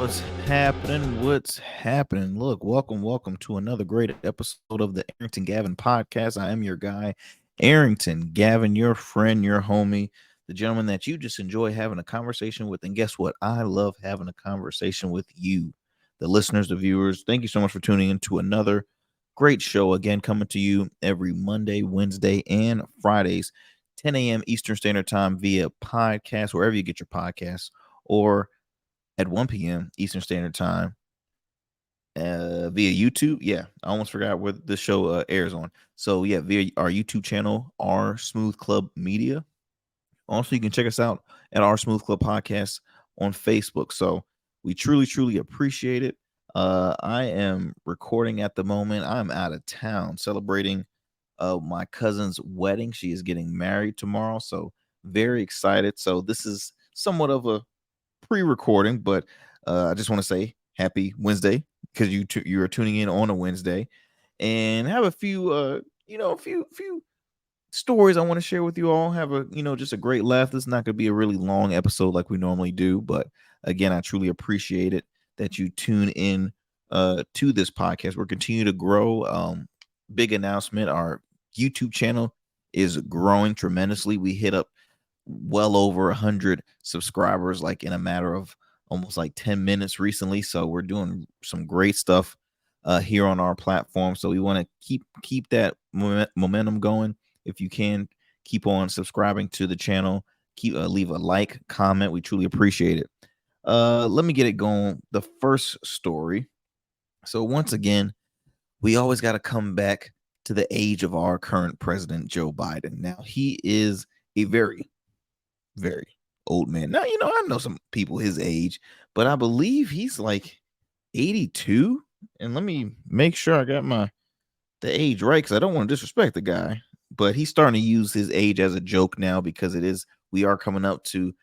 What's happening? What's happening? Look, welcome to another great episode of the Arrington Gavin podcast. I am your guy, Arrington Gavin, your friend, your homie, the gentleman that you just enjoy having a conversation with. And guess what? I love having a conversation with you, the listeners, the viewers. Thank you so much for tuning in to another great show. Again, coming to you every Monday, Wednesday, and Fridays, 10 a.m. Eastern Standard Time via podcast, wherever you get your podcasts, or at 1 p.m. Eastern Standard Time via YouTube. Yeah, I almost forgot where the show airs on. So yeah, via our YouTube channel, our Smooth Club Media. Also, you can check us out at our Smooth Club Podcast on Facebook. So we truly appreciate it. I am recording at the moment. I'm out of town celebrating my cousin's wedding. She is getting married tomorrow. So very excited. So this is somewhat of a pre-recording, but I just want to say happy Wednesday because you are tuning in on a Wednesday, and have a few a few stories I want to share with you all. Have a just a great laugh. This is not going to be a really long episode like we normally do, but again, I truly appreciate it that you tune in to this podcast. We're continuing to grow. Big announcement: our YouTube channel is growing tremendously. We hit up well over 100 subscribers like in a matter of almost like 10 minutes recently, so we're doing some great stuff here on our platform. So we want to keep that momentum going. If you can, keep on subscribing to the channel, keep leave a like, comment. We truly appreciate it. Let me get it going. The first story. So once again, we always got to come back to the age of our current president, Joe Biden. Now, he is a very old man. Now, I know some people his age, but I believe he's like 82. And let me make sure I got the age right, because I don't want to disrespect the guy. But he's starting to use his age as a joke now, because we are coming up to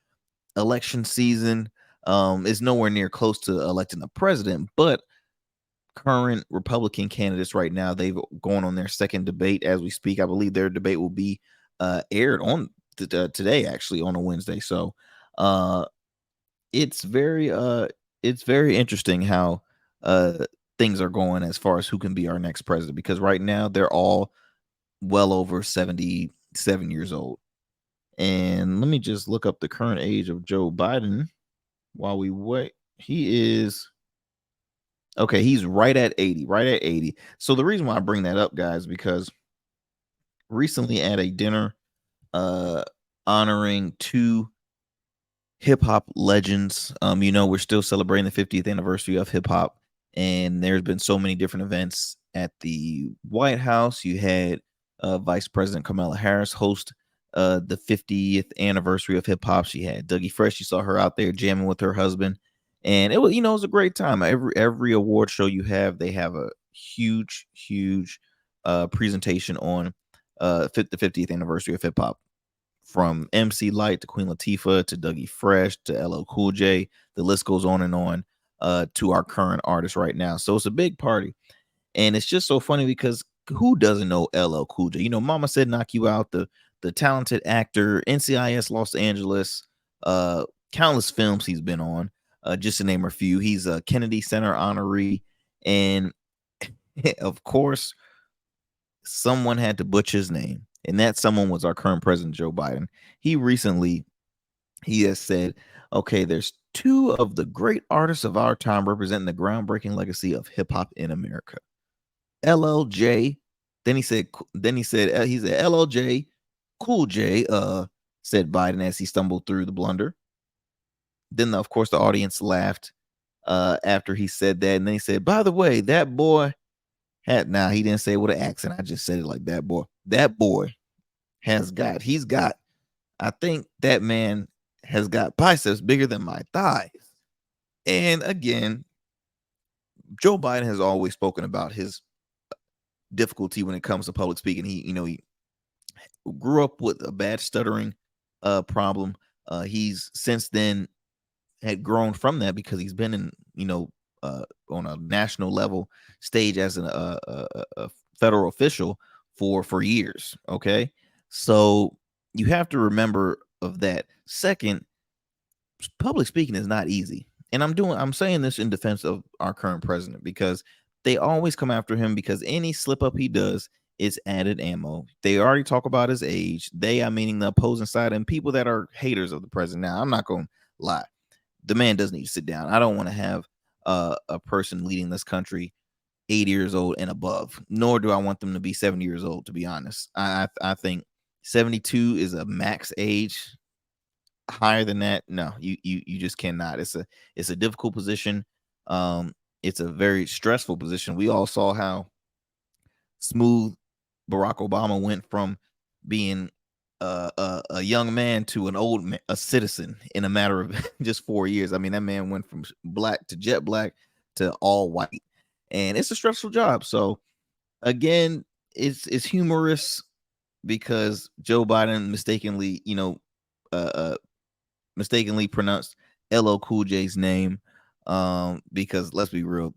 election season. It's nowhere near close to electing a president, but current Republican candidates right now, they've gone on their second debate as we speak. I believe their debate will be aired on today, actually, on a Wednesday. So uh it's very interesting how uh things are going as far as who can be our next president, because right now they're all well over 77 years old. And let me just look up the current age of Joe Biden while we wait. He is okay, he's right at 80, right at 80. So the reason why I bring that up, guys, because recently at a dinner uh honoring two hip hop legends. We're still celebrating the 50th anniversary of hip hop, and there's been so many different events at the White House. You had Vice President Kamala Harris host the 50th anniversary of hip hop. She had Dougie Fresh. You saw her out there jamming with her husband, and it was a great time. Every award show you have, they have a huge presentation on the 50th anniversary of hip hop, from MC Light to Queen Latifah to Dougie Fresh to LL Cool J. The list goes on and on to our current artists right now. So it's a big party. And it's just so funny because who doesn't know LL Cool J? Mama Said Knock You Out, the talented actor, NCIS Los Angeles, countless films he's been on, just to name a few. He's a Kennedy Center honoree. And of course, someone had to butcher his name, and that someone was our current president, Joe Biden. He has said, okay, there's two of the great artists of our time representing the groundbreaking legacy of hip hop in America. LLJ. He said LLJ, Cool J, said Biden as he stumbled through the blunder. Then, of course, the audience laughed after he said that. And then he said, by the way, that boy he didn't say it with an accent. I just said it like that boy. That boy I think that man has got biceps bigger than my thighs. And again, Joe Biden has always spoken about his difficulty when it comes to public speaking. He grew up with a bad stuttering problem. He's since then had grown from that, because he's been in, on a national level stage as a federal official for years. Okay, so you have to remember of that. Second, public speaking is not easy, and I'm saying this in defense of our current president because they always come after him because any slip up he does is added ammo. They already talk about his age. They, I meaning the opposing side and people that are haters of the president. Now, I'm not going to lie. The man does need to sit down. I don't want to have a person leading this country 80 years old and above, nor do I want them to be 70 years old, to be honest. I think 72 is a max age. Higher than that, no, you just cannot. It's a difficult position. It's a very stressful position. We all saw how smooth Barack Obama went from being a young man to an a citizen in a matter of just 4 years. I mean, that man went from black to jet black to all white, and it's a stressful job. So again, it's humorous because Joe Biden mistakenly, uh, uh mistakenly pronounced LL Cool J's name. Because let's be real,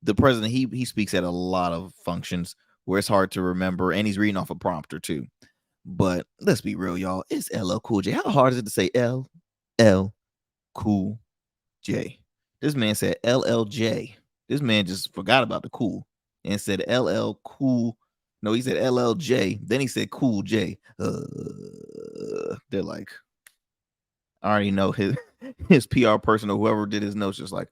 the president he speaks at a lot of functions where it's hard to remember, and he's reading off a prompter too. But let's be real, y'all. It's LL Cool J. How hard is it to say LL Cool J? This man said LLJ. This man just forgot about the cool and said LL Cool. No, he said LLJ. Then he said Cool J. They're like, I already know his PR person or whoever did his notes just like,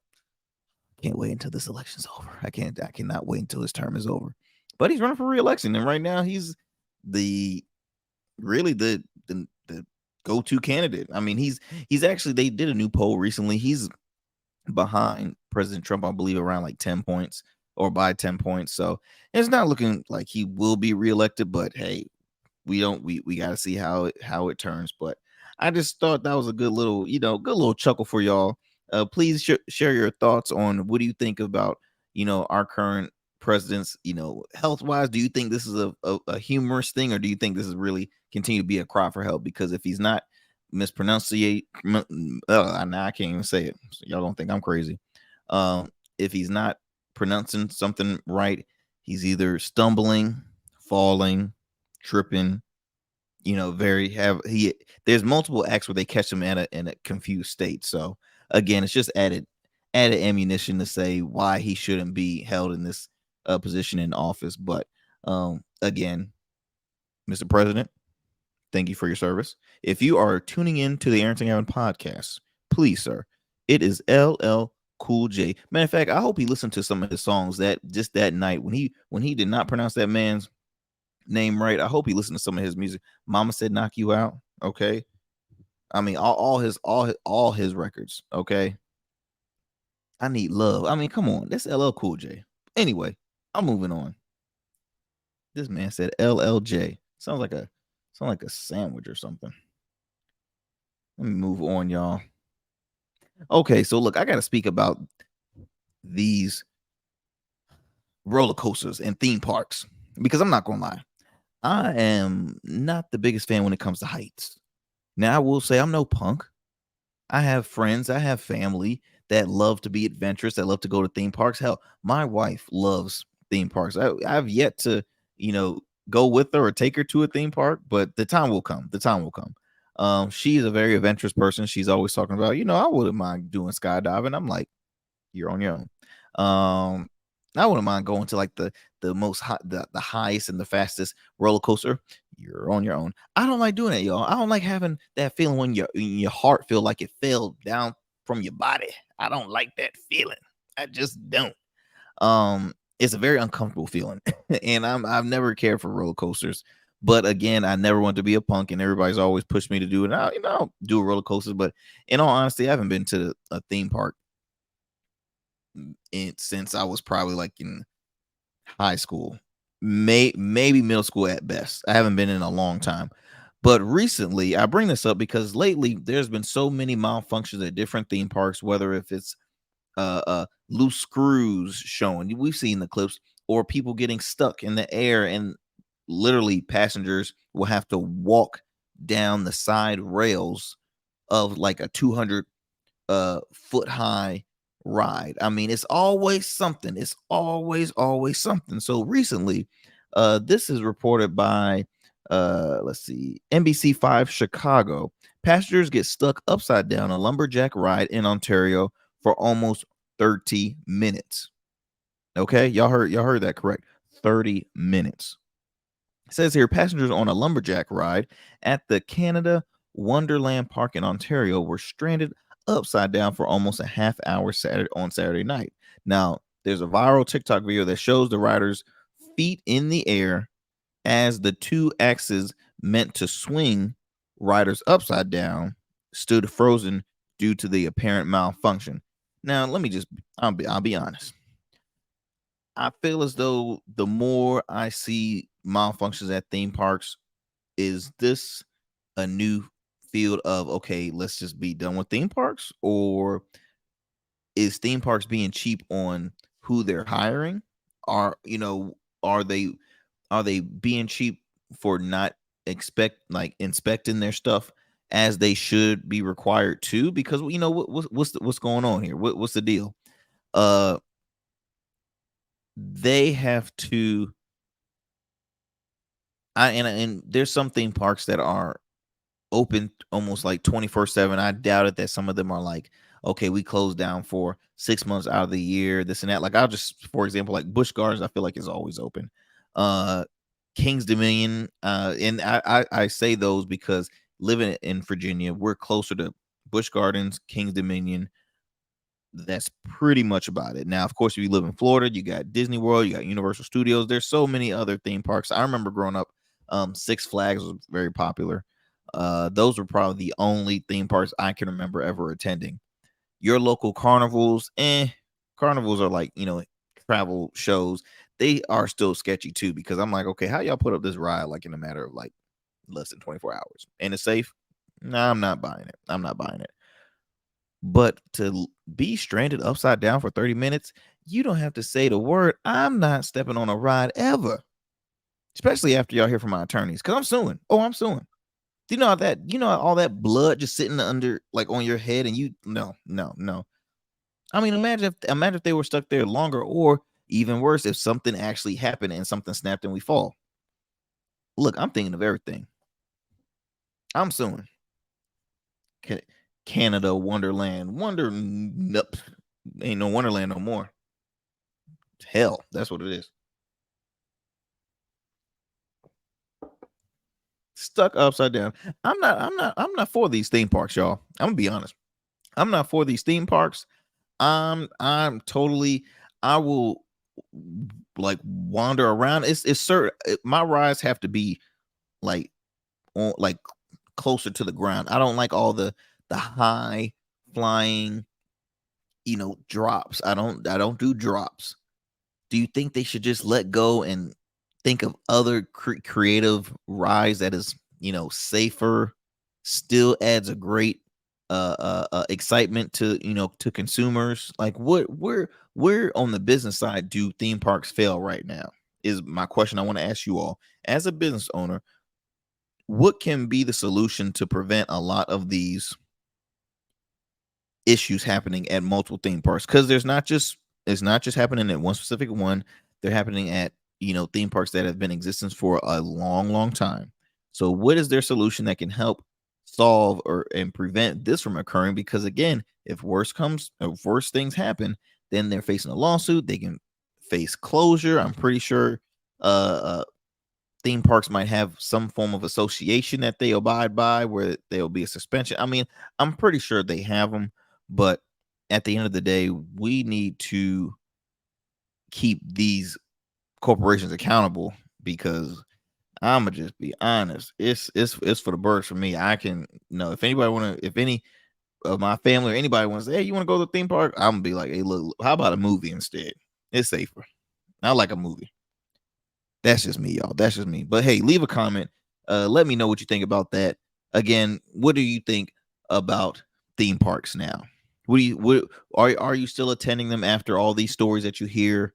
can't wait until this election's over. I cannot wait until his term is over. But he's running for re-election, and right now he's the really the go-to candidate. I mean, he's actually, they did a new poll recently. He's behind President Trump, I believe, around like 10 points or by 10 points. So it's not looking like he will be reelected, but hey, we got to see how it turns. But I just thought that was a good little, good little chuckle for y'all. Please share your thoughts on what do you think about, our current presidents, health wise. Do you think this is a humorous thing, or do you think this is really continue to be a cry for help? Because if he's not mispronunciate, now I can't even say it. So y'all don't think I'm crazy. If he's not pronouncing something right, he's either stumbling, falling, tripping, very have he there's multiple acts where they catch him in a confused state. So again, it's just added ammunition to say why he shouldn't be held in this position in office. But again, Mr. President, thank you for your service. If you are tuning in to the Arrington Gavin podcast, please, sir, it is LL Cool J. Matter of fact, I hope he listened to some of his songs that night when he did not pronounce that man's name right. I hope he listened to some of his music. Mama Said Knock You Out. Okay. I mean, all his records. Okay. I Need Love. I mean, come on. That's LL Cool J. Anyway, I'm moving on. This man said LLJ. Sounds like a sandwich or something. Let me move on, y'all. Okay, so look, I got to speak about these roller coasters and theme parks because I'm not gonna lie, I am not the biggest fan when it comes to heights. Now, I will say I'm no punk. I have friends, I have family that love to be adventurous, that love to go to theme parks. Hell, my wife loves theme parks. I've yet to, you know, go with her or take her to a theme park, but the time will come. The time will come. She's a very adventurous person. She's always talking about, I wouldn't mind doing skydiving. I'm like, you're on your own. I wouldn't mind going to like the most high, the highest and the fastest roller coaster. You're on your own. I don't like doing it, y'all. I don't like having that feeling when your heart feel like it fell down from your body. I don't like that feeling. I just don't. It's a very uncomfortable feeling, and I've never cared for roller coasters. But again, I never wanted to be a punk, and everybody's always pushed me to do it. I'll do a roller coaster, but in all honesty, I haven't been to a theme park since I was probably like in high school, maybe middle school at best. I haven't been in a long time. But recently, I bring this up because lately there's been so many malfunctions at different theme parks, whether if it's loose screws showing, we've seen the clips, or people getting stuck in the air, and literally passengers will have to walk down the side rails of like a 200 foot high ride. I mean, it's always something. It's always something. So recently, this is reported by let's see, NBC5 Chicago. Passengers get stuck upside down a lumberjack ride in Ontario for almost 30 minutes. Okay, y'all heard that correct. 30 minutes. It says here passengers on a lumberjack ride at the Canada Wonderland Park in Ontario were stranded upside down for almost a half hour on Saturday night. Now, there's a viral TikTok video that shows the riders' feet in the air as the two axes meant to swing riders upside down stood frozen due to the apparent malfunction. Now, let me just I'll be honest. I feel as though the more I see malfunctions at theme parks, is this a new field of okay, let's just be done with theme parks, or is theme parks being cheap on who they're hiring? Are are they being cheap for not inspecting their stuff as they should be required to? Because what's going on here? What's the deal? Uh, they have to. And there's some theme parks that are open almost like 24/7. I doubt it that some of them are like, okay, we close down for 6 months out of the year, this and that. Like I'll just, for example, like Busch Gardens, I feel like is always open. Uh King's Dominion, and I say those because living in Virginia, we're closer to Busch Gardens, King's Dominion. That's pretty much about it. Now, of course, if you live in Florida, you got Disney World, you got Universal Studios. There's so many other theme parks. I remember growing up, Six Flags was very popular. Those were probably the only theme parks I can remember ever attending. Your local carnivals, carnivals are like, travel shows. They are still sketchy too, because I'm like, okay, how y'all put up this ride like in a matter of like less than 24 hours and it's safe? No, I'm not buying it. I'm not buying it. But to be stranded upside down for 30 minutes, you don't have to say the word. I'm not stepping on a ride ever, especially after y'all hear from my attorneys, because I'm suing. Oh, I'm suing. Do you know all that blood just sitting under like on your head, and you no, no, no. I mean, imagine if they were stuck there longer, or even worse, if something actually happened and something snapped and we fall. Look, I'm thinking of everything. I'm suing. Canada Wonderland. Nope. Ain't no Wonderland no more. Hell, that's what it is. Stuck upside down. I'm not for these theme parks, y'all. I'm gonna be honest. I'm not for these theme parks. I'm totally I will like wander around. It's certain my rides have to be like on like closer to the ground. I don't like all the high flying, drops. I don't do drops. Do you think they should just let go and think of other creative rides that is, safer, still adds a great excitement to, to consumers? Like where on the business side do theme parks fail right now? Is my question I want to ask you all. As a business owner, what can be the solution to prevent a lot of these issues happening at multiple theme parks? Because it's not just happening at one specific one. They're happening at theme parks that have been in existence for a long, long time. So what is their solution that can help solve or and prevent this from occurring? Because again, if worse things happen, then they're facing a lawsuit. They can face closure. I'm pretty sure theme parks might have some form of association that they abide by where there'll be a suspension. I mean, I'm pretty sure they have them, but at the end of the day, we need to keep these corporations accountable, because I'm gonna just be honest. It's for the birds for me. I can if anybody if any of my family or anybody wants to say, hey, you want to go to the theme park? I'm gonna be like, hey, look, how about a movie instead? It's safer. I like a movie. That's just me, y'all. That's just me. But hey, leave a comment. Let me know what you think about that. Again, what do you think about theme parks now? What are you still attending them after all these stories that you hear?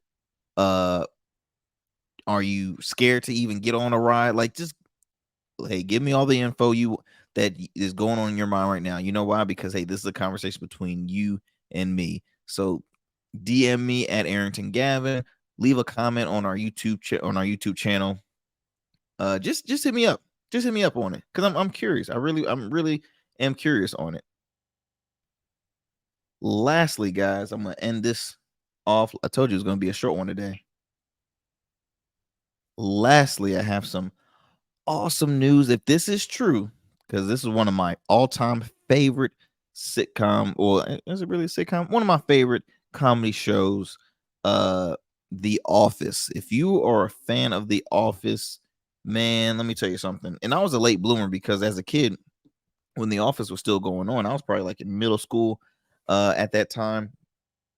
Uh, are you scared to even get on a ride? Like, just hey, give me all the info that is going on in your mind right now. You know why? Because hey, this is a conversation between you and me. So DM me at Arrington Gavin. Leave a comment on our YouTube channel. Just hit me up. Just hit me up on it, because I'm curious. I'm really am curious on it. Lastly, guys, I'm gonna end this off. I told you it was gonna be a short one today. Lastly, I have some awesome news. If this is true, because this is one of my all-time favorite sitcom, or is it really a sitcom? One of my favorite comedy shows, uh, The Office. If you are a fan of The Office, man, let me tell you something. And I was a late bloomer because as a kid, when The Office was still going on, I was probably like in middle school at that time,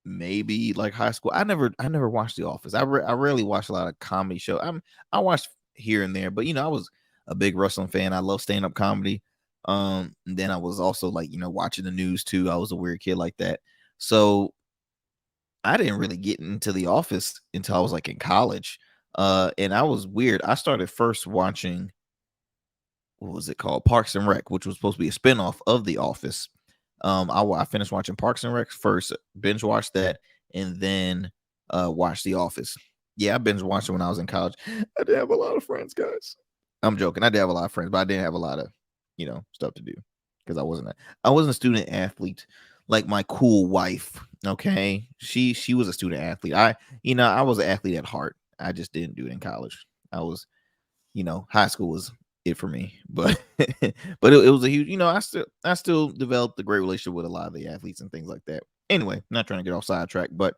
maybe like high school. I never watched The Office. I rarely watch a lot of comedy show. I watched here and there, but I was a big wrestling fan. I love stand up comedy. And then I was also like watching the news too. I was a weird kid like that. So I didn't really get into The Office until I was like in college. And I was weird. I started first watching, what was it called? Parks and Rec, which was supposed to be a spinoff of The Office. I finished watching Parks and Rec first, binge watched that, and then watched The Office. Yeah, I binge watched it when I was in college. I did have a lot of friends, guys. I'm joking. I did have a lot of friends, but I didn't have a lot of stuff to do because I wasn't a student athlete like my cool wife. Okay, she was a student athlete. I was an athlete at heart. I just didn't do it in college. I was high school was it for me, but but it was a huge. I still developed a great relationship with a lot of the athletes and things like that. Anyway, not trying to get off sidetrack, but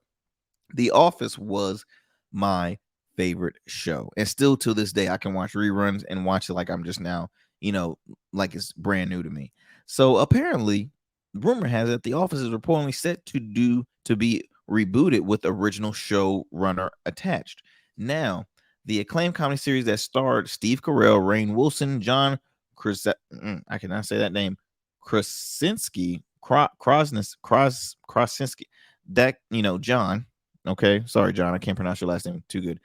The Office was my favorite show, and still to this day, I can watch reruns and watch it like I'm just now, you know, like it's brand new to me. So apparently, rumor has it The Office is reportedly set to be rebooted with original showrunner attached. Now, the acclaimed comedy series that starred Steve Carell, Rainn Wilson, John I cannot say that name, Krasinski, Krasinski, that John. Okay, sorry, John. I can't pronounce your last name too good.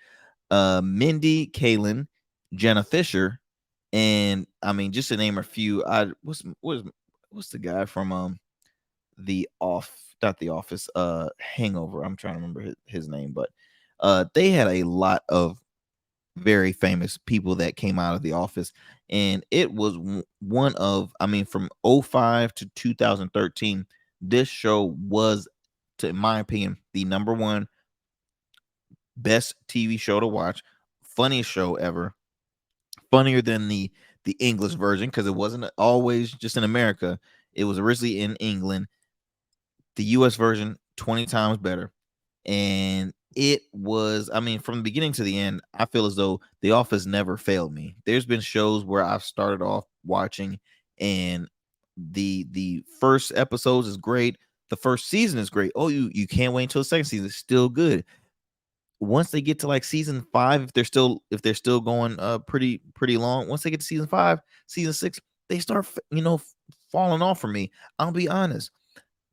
Mindy Kaling, Jenna Fisher, and I mean, just to name a few. What's the guy from the off not the office Hangover? I'm trying to remember his name, but they had a lot of very famous people that came out of the office, and it was one of, I mean, from '05 to 2013, this show was, in my opinion, the number one best TV show to watch, funniest show ever, funnier than the English version because it wasn't always just in America. It was originally in England. The US version 20 times better. And it was, I mean, from the beginning to the end, I feel as though The Office never failed me. There's been shows where I've started off watching and the first episodes is great. The first season is great. Oh, you can't wait until the second season. It's still good. Once they get to like season 5, if they're still going pretty long, once they get to season 5, season 6, they start falling off for me. I'll be honest.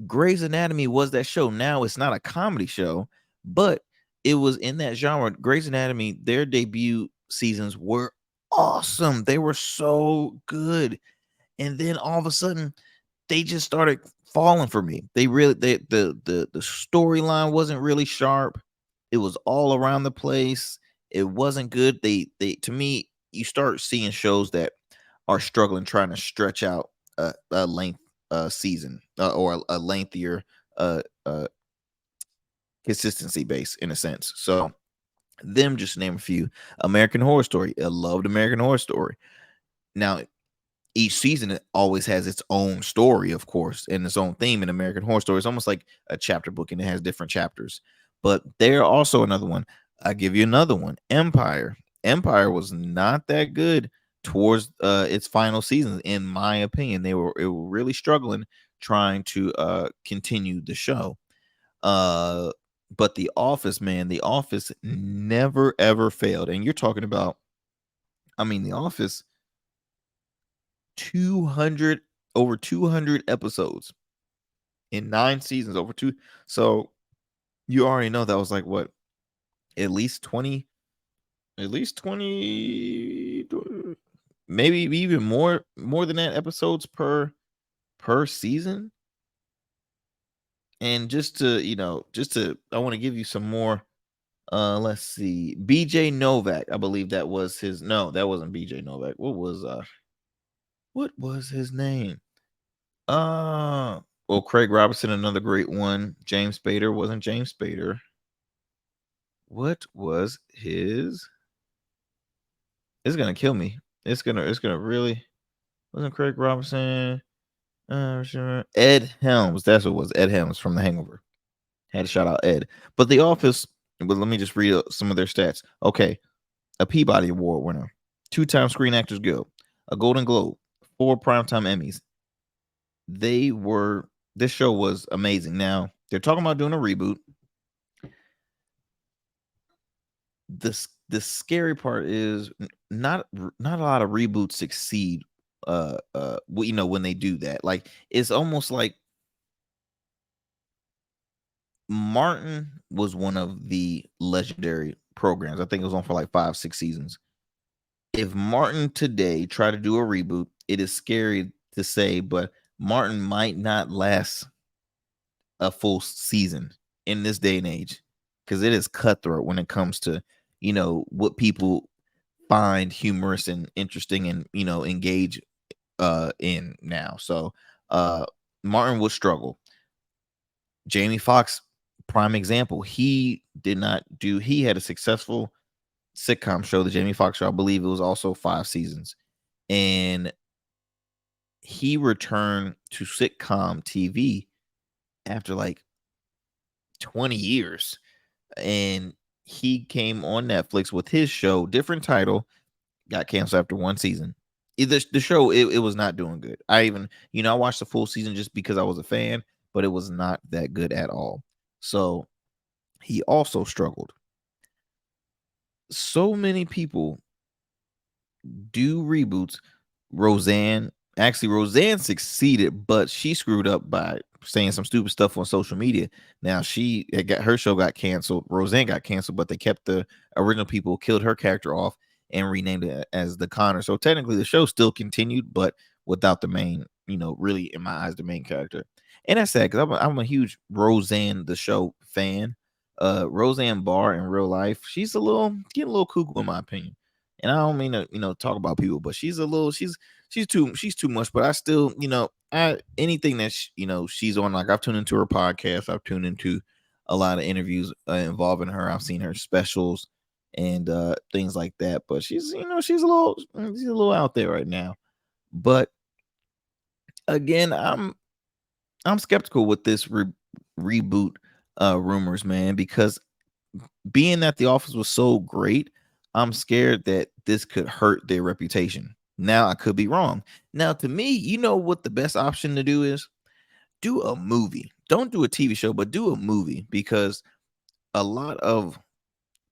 Grey's Anatomy was that show. Now it's not a comedy show, but it was in that genre. Grey's Anatomy, their debut seasons were awesome. They were so good. And then all of a sudden, they just started falling for me. The storyline wasn't really sharp. It was all around the place. It wasn't good. They to me, you start seeing shows that are struggling trying to stretch out a length season or a lengthier consistency base in a sense. So them just to name a few. American Horror Story. I loved American Horror Story. Now each season it always has its own story, of course, and its own theme. In American Horror Story, it's almost like a chapter book, and it has different chapters. But they're also another one. I give you another one. Empire. Empire was not that good towards its final seasons, in my opinion. It were really struggling trying to continue the show. Uh, but The Office, man, The Office never ever failed. And you're talking about, I mean, The Office 200 over 200 episodes in 9 seasons, over 2. So you already know that was like what, at least 20, at least 20, maybe even more than that episodes per season. And just to I want to give you some more. Let's see. BJ Novak, I believe that was his. No, that wasn't BJ Novak. What was his name? Uh, Well, Craig Robinson, another great one. James Spader wasn't James Spader. What was his? It's gonna kill me. It's gonna really wasn't Craig Robinson. Sure. Ed Helms. That's what it was. Ed Helms from The Hangover. Had to shout out Ed. But The Office. But let me just read some of their stats. Okay, a Peabody Award winner, 2-time Screen Actors Guild, a Golden Globe, 4 Primetime Emmys. This show was amazing. Now they're talking about doing a reboot. The scary part is not a lot of reboots succeed. When they do that, like it's almost like Martin was one of the legendary programs. I think it was on for like 5-6 seasons. If Martin today tried to do a reboot, it is scary to say, but Martin might not last a full season in this day and age because it is cutthroat when it comes to what people find humorous and interesting and engage in now. So Martin would struggle. Jamie Foxx, prime example. He had a successful sitcom show, the Jamie Foxx Show. I believe it was also 5 seasons. And he returned to sitcom TV after like 20 years. And he came on Netflix with his show, different title, got canceled after 1 season. The show, it was not doing good. I watched the full season just because I was a fan, but it was not that good at all. So he also struggled. So many people do reboots. Roseanne succeeded, but she screwed up by saying some stupid stuff on social media. Now her show got canceled. Roseanne got canceled, but they kept the original people, killed her character off, and renamed it as The Connor. So technically, the show still continued, but without the main, really in my eyes, the main character. And that's sad because I'm a huge Roseanne the show fan. Roseanne Barr in real life, she's getting a little cuckoo in my opinion. And I don't mean to talk about people, but she's too much. But I still, anything that she's on, like I've tuned into her podcast, I've tuned into a lot of interviews involving her. I've seen her specials and things like that. But she's a little out there right now. But again, I'm skeptical with this reboot rumors, man, because being that The Office was so great, I'm scared that this could hurt their reputation. Now I could be wrong. Now, to me, you know what the best option to do is? Do a movie. Don't do a TV show, but do a movie, because a lot of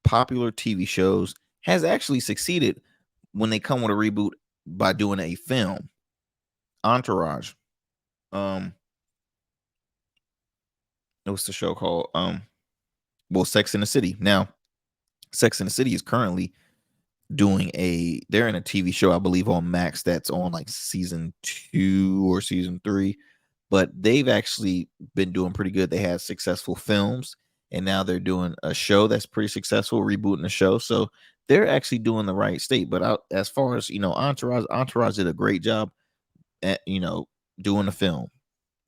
popular TV shows has actually succeeded when they come with a reboot by doing a film. Entourage. What's the show called? Sex in the City. Now, Sex in the City is currently they're in a TV show, I believe, on Max that's on like season 2 or season 3, but they've actually been doing pretty good. They had successful films, and now they're doing a show that's pretty successful, rebooting the show. So they're actually doing the right state. But as far as Entourage did a great job at doing the film,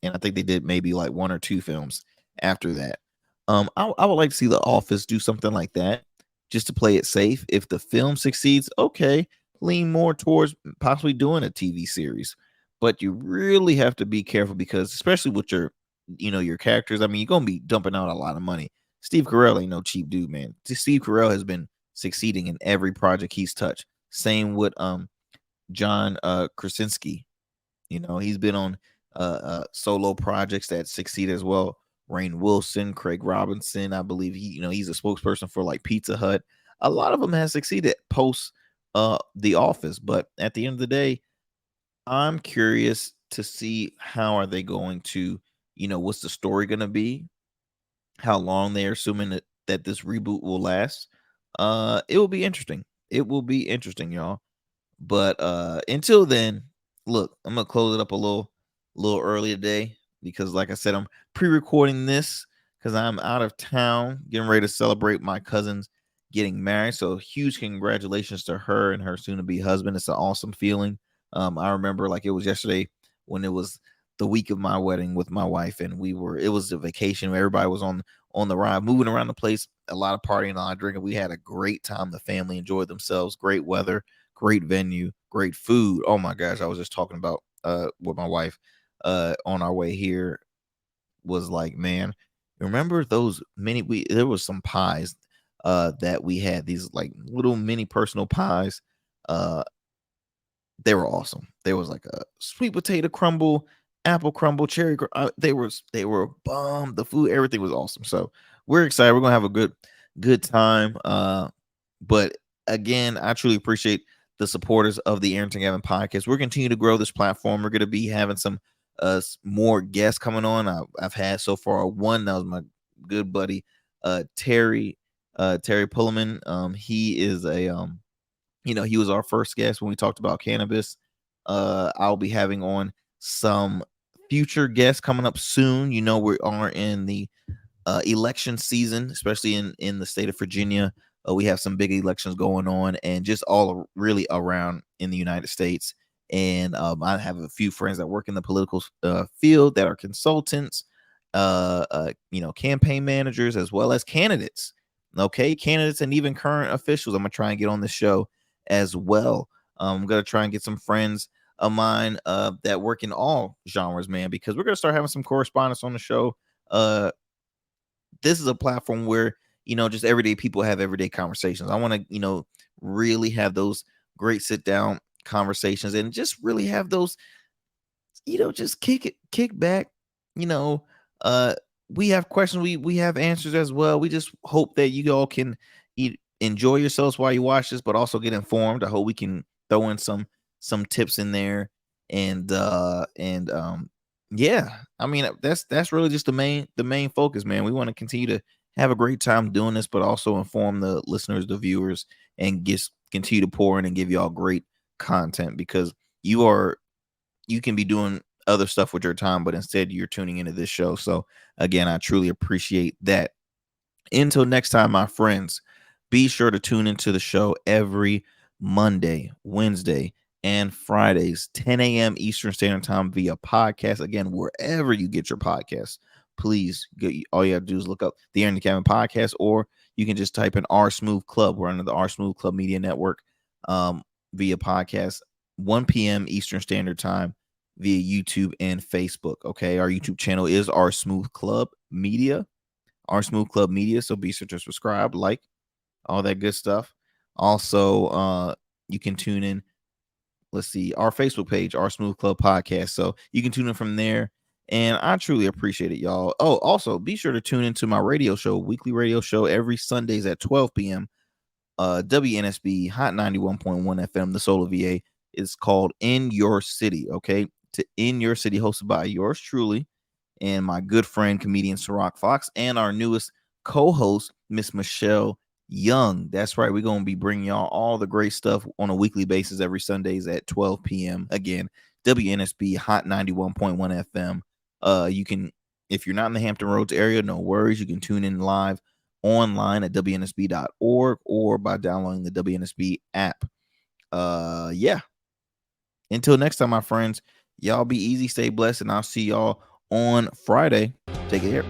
and I think they did maybe like 1 or 2 films after that. I would like to see The Office do something like that, just to play it safe. If the film succeeds, okay, lean more towards possibly doing a TV series. But you really have to be careful, because especially with your characters, I mean, you're gonna be dumping out a lot of money. Steve Carell ain't no cheap dude, man. Steve Carell has been succeeding in every project he's touched. Same with John Krasinski. He's been on solo projects that succeed as well. Rainn Wilson, Craig Robinson, I believe he's a spokesperson for like Pizza Hut. A lot of them has succeeded post The Office, but at the end of the day, I'm curious to see how are they going to, what's the story going to be? How long they're assuming that this reboot will last? It will be interesting. It will be interesting, y'all. But until then, look, I'm gonna close it up a little early today, because like I said, I'm pre-recording this because I'm out of town getting ready to celebrate my cousin's getting married. So huge congratulations to her and her soon-to-be husband. It's an awesome feeling. I remember like it was yesterday when it was the week of my wedding with my wife, and it was a vacation. Everybody was on the ride, moving around the place, a lot of partying, a lot of drinking. We had a great time. The family enjoyed themselves. Great weather, great venue, great food. Oh my gosh, I was just talking about with my wife on our way here, was like, man, remember those mini we there was some pies that we had, these like little mini personal pies. Uh they were awesome. There was like a sweet potato crumble, apple crumble, they were bomb. The food, everything was awesome. So we're excited. We're gonna have a good time. But again, I truly appreciate the supporters of the Arrington Gavin podcast. We're continue to grow this platform. We're gonna be having some more guests coming on. I've had so far one that was my good buddy, Terry Pullman. He is a he was our first guest when we talked about cannabis. I'll be having on some future guests coming up soon. We are in the election season, especially in the state of Virginia. We have some big elections going on, and just all really around in the United States. And I have a few friends that work in the political field that are consultants, campaign managers, as well as candidates. Okay, candidates and even current officials. I'm gonna try and get on the show as well. I'm gonna try and get some friends of mine that work in all genres, man, because we're gonna start having some correspondence on the show. This is a platform where just everyday people have everyday conversations. I want to really have those great sit down conversations, and just really have those just kick back. you know uh we have questions, we have answers as well. We just hope that you all can enjoy yourselves while you watch this, but also get informed. I hope we can throw in some tips in there, and yeah, I mean, that's really just the main focus, man. We want to continue to have a great time doing this, but also inform the listeners, the viewers, and just continue to pour in and give y'all great content, because you can be doing other stuff with your time, but instead you're tuning into this show. So again, I truly appreciate that. Until next time, my friends, be sure to tune into the show every Monday, Wednesday, and Fridays, 10 a.m. Eastern Standard Time via podcast. Again, wherever you get your podcasts, please all you have to do is look up the Arrington Gavin podcast, or you can just type in R Smooth Club. We're under the R Smooth Club Media Network via podcast, 1 p.m. Eastern Standard Time via YouTube and Facebook. Okay, our YouTube channel is R Smooth Club Media. Our Smooth Club Media. So be sure to subscribe, like, all that good stuff. Also, you can tune in. Let's see, our Facebook page, Our Smooth Club Podcast. So you can tune in from there. And I truly appreciate it, y'all. Oh, also be sure to tune into my radio show, weekly radio show, every Sundays at 12 p.m. WNSB Hot 91.1 FM, the Solar VA. Is called In Your City. Okay, to In Your City, hosted by yours truly and my good friend, comedian Ciroc Fox, and our newest co-host, Miss Michelle Young. That's right. We're going to be bringing y'all all the great stuff on a weekly basis every Sundays at 12 p.m. Again, WNSB Hot 91.1 FM. You can, if you're not in the Hampton Roads area, no worries. You can tune in live online at WNSB.org or by downloading the WNSB app. Yeah. Until next time, my friends, y'all be easy, stay blessed, and I'll see y'all on Friday. Take care.